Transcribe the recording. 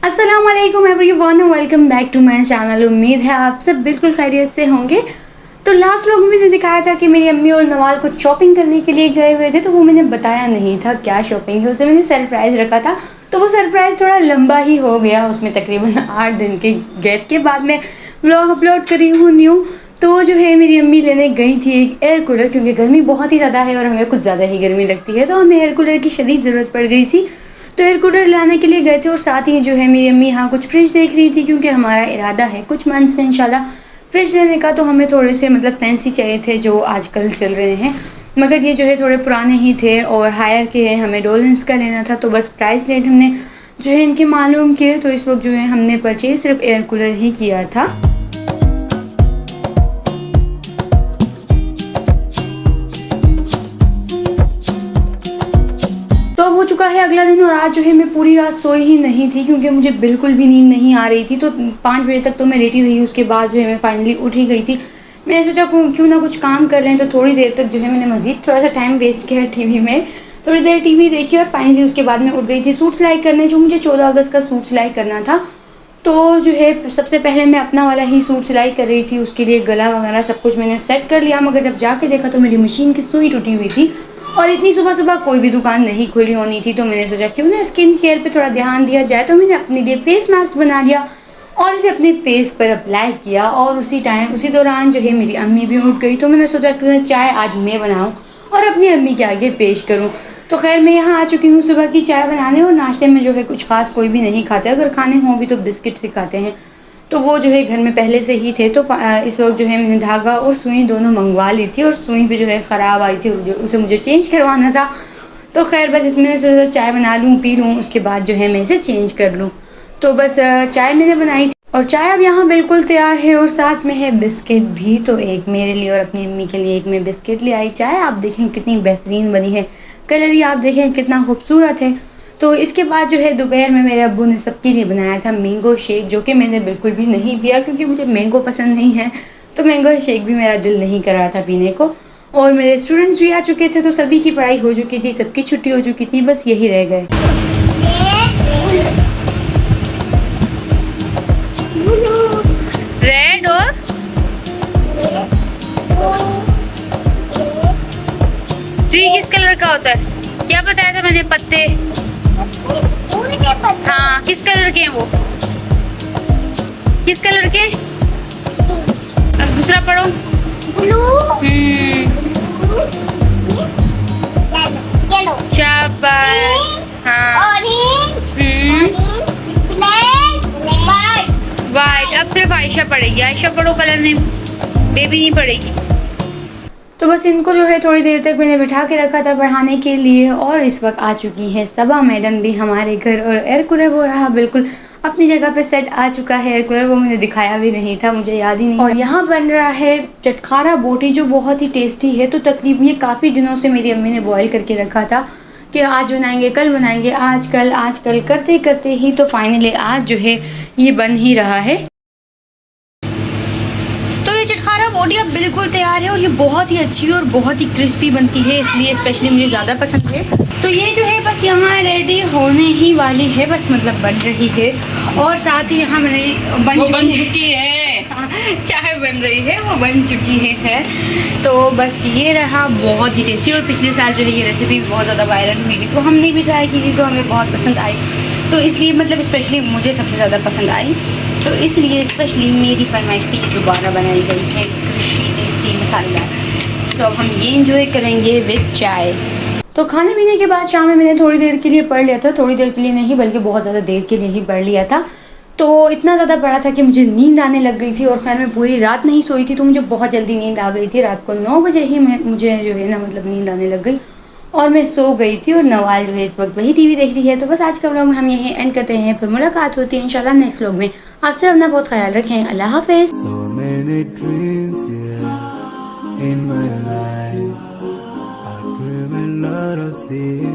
अस्सलाम वालेकुम everyone, welcome back to my channel. उम्मीद है आप सब बिल्कुल खैरियत से होंगे। तो लास्ट व्लॉग में मैंने दिखाया था कि मेरी अम्मी और नवाल कुछ शॉपिंग करने के लिए गए हुए थे, तो वो मैंने बताया नहीं था क्या शॉपिंग है, उसे मैंने सरप्राइज़ रखा था। तो वो सरप्राइज़ थोड़ा लंबा ही हो गया, उसमें तकरीबन 8 दिन के गैप के बाद मैं व्लॉग अपलोड कर रही हूँ न्यू। तो जो है मेरी अम्मी लेने गई थी एक एयर कूलर, क्योंकि गर्मी बहुत ही ज़्यादा है और हमें कुछ ज़्यादा ही गर्मी लगती है, तो हमें एयर कूलर की शदीद ज़रूरत पड़ गई थी। तो एयर कूलर लाने के लिए गए थे और साथ ही जो है मेरी अम्मी यहाँ कुछ फ्रिज देख रही थी, क्योंकि हमारा इरादा है कुछ मंथ्स में इंशाल्लाह फ्रिज लेने का। तो हमें थोड़े से मतलब फैंसी चाहिए थे जो आजकल चल रहे हैं, मगर ये जो है थोड़े पुराने ही थे और हायर के हैं, हमें डोलेंस का लेना था। तो बस प्राइस रेट हमने जो है इनके मालूम किए, तो इस वक्त जो है हमने परचेज सिर्फ एयर कूलर ही किया था। तो अब हो चुका है अगला दिन और आज जो है मैं पूरी रात सोई ही नहीं थी, क्योंकि मुझे बिल्कुल भी नींद नहीं आ रही थी। तो 5 बजे तक तो मैं लेटी रही, उसके बाद जो है मैं फाइनली उठ ही गई थी। मैंने सोचा क्यों ना कुछ काम कर रहे हैं, तो थोड़ी देर तक जो है मैंने मज़ीद थोड़ा सा टाइम वेस्ट किया टीवी में। थोड़ी देर टीवी देखी और फाइनली उसके बाद मैं उठ गई थी सूट सिलाई करने, जो मुझे 14 अगस्त का सूट सिलाई करना था। तो जो है सबसे पहले मैं अपना वाला ही सूट सिलाई कर रही थी, उसके लिए गला वगैरह सब कुछ मैंने सेट कर लिया, मगर जब जाके देखा तो मेरी मशीन की सुई टूटी हुई थी और इतनी सुबह सुबह कोई भी दुकान नहीं खुली होनी थी। तो मैंने सोचा क्यों ना स्किन केयर पे थोड़ा ध्यान दिया जाए, तो मैंने अपने लिए फेस मास्क बना लिया और इसे अपने फेस पर अप्लाई किया। और उसी दौरान जो है मेरी अम्मी भी उठ गई, तो मैंने सोचा क्यों ना चाय आज मैं बनाऊं और अपनी अम्मी के आगे पेश करूं। तो खैर मैं यहाँ आ चुकी हूँ सुबह की चाय बनाने, और नाश्ते में जो है कुछ खास कोई भी नहीं खाते, अगर खाने हों भी तो बिस्किट से खाते हैं। तो वो जो है घर में पहले से ही थे। तो इस वक्त जो है मैंने धागा और सुई दोनों मंगवा ली थी, और सुई भी जो है ख़राब आई थी, उसे मुझे चेंज करवाना था। तो खैर बस इसमें सोचा चाय बना लूँ, पी लूँ, उसके बाद जो है मैं इसे चेंज कर लूँ। तो बस चाय मैंने बनाई थी और चाय अब यहाँ बिल्कुल तैयार है, और साथ में है बिस्किट भी। तो एक मेरे लिए और अपनी अम्मी के लिए एक मैं बिस्किट ले आई। चाय आप देखें कितनी बेहतरीन बनी है, कलर ही आप देखें कितना खूबसूरत है। तो इसके बाद जो है दोपहर में मेरे अब्बू ने सबके लिए बनाया था मैंगो शेक, जो कि मैंने बिल्कुल भी नहीं पिया, क्योंकि मुझे मैंगो पसंद नहीं है। तो मैंगो शेक भी मेरा दिल नहीं कर रहा था पीने को। और मेरे स्टूडेंट्स भी आ चुके थे, तो सभी की पढ़ाई हो चुकी थी, सबकी छुट्टी हो चुकी थी, बस यही रह गए। रेड और ट्री किस कलर का होता है? क्या बताया था मैंने? पत्ते। हाँ, किस कलर के हैं वो? किस कलर के? अब दूसरा पढ़ो। ब्लू। शाबाश। हाँ। वाइट। अब सिर्फ आयशा पढ़ेगी। आयशा पढ़ो, कलर ने बेबी नहीं पढ़ेगी। तो बस इनको जो है थोड़ी देर तक मैंने बिठा के रखा था पढ़ाने के लिए, और इस वक्त आ चुकी हैं सबा मैडम भी हमारे घर। और एयर कूलर वो रहा बिल्कुल अपनी जगह पे सेट आ चुका है। एयर कूलर वो मैंने दिखाया भी नहीं था, मुझे याद ही नहीं। और यहाँ बन रहा है चटखारा बोटी, जो बहुत ही टेस्टी है। तो तकरीबन ये काफ़ी दिनों से मेरी अम्मी ने बॉयल करके रखा था कि आज बनाएंगे, कल बनाएंगे, आज कल करते करते ही तो फाइनली आज जो है ये बन ही रहा है। चटखारा बोटी अब बिल्कुल तैयार है, और ये बहुत ही अच्छी और बहुत ही क्रिस्पी बनती है, इसलिए स्पेशली मुझे ज़्यादा पसंद है। तो ये जो है बस यहाँ रेडी होने ही वाली है, बस मतलब बन रही है। और साथ ही यहाँ बन चुकी है। हाँ, चाय बन रही है, वो बन चुकी है। तो बस ये रहा बहुत ही टेस्टी। और पिछले साल जो है ये रेसिपी बहुत ज़्यादा वायरल हुई थी, तो हमने भी ट्राई की थी, तो हमें बहुत पसंद आई। तो इसलिए मतलब स्पेशली मुझे सबसे ज़्यादा पसंद आई, तो इसलिए स्पेशली मेरी फरमाइश पे दोबारा बनाई गई है, क्रिस्पी टेस्टी मसालेदार। तो अब हम ये इंजॉय करेंगे विद चाय। तो खाने पीने के बाद शाम में मैंने थोड़ी देर के लिए पढ़ लिया था, थोड़ी देर के लिए नहीं बल्कि बहुत ज़्यादा देर के लिए ही पढ़ लिया था। तो इतना ज़्यादा पढ़ा था कि मुझे नींद आने लग गई थी, और खैर मैं पूरी रात नहीं सोई थी, तो मुझे बहुत जल्दी नींद आ गई थी। रात को 9 बजे ही मुझे जो है ना मतलब नींद आने लग गई और मैं सो गई थी। और नवाल जो है इस वक्त वही टीवी देख रही है। तो बस आज का व्लॉग हम यहीं एंड करते हैं, फिर मुलाकात होती है इंशाल्लाह नेक्स्ट व्लॉग में। आपसे अपना बहुत ख्याल रखें। अल्लाह हाफिज़। So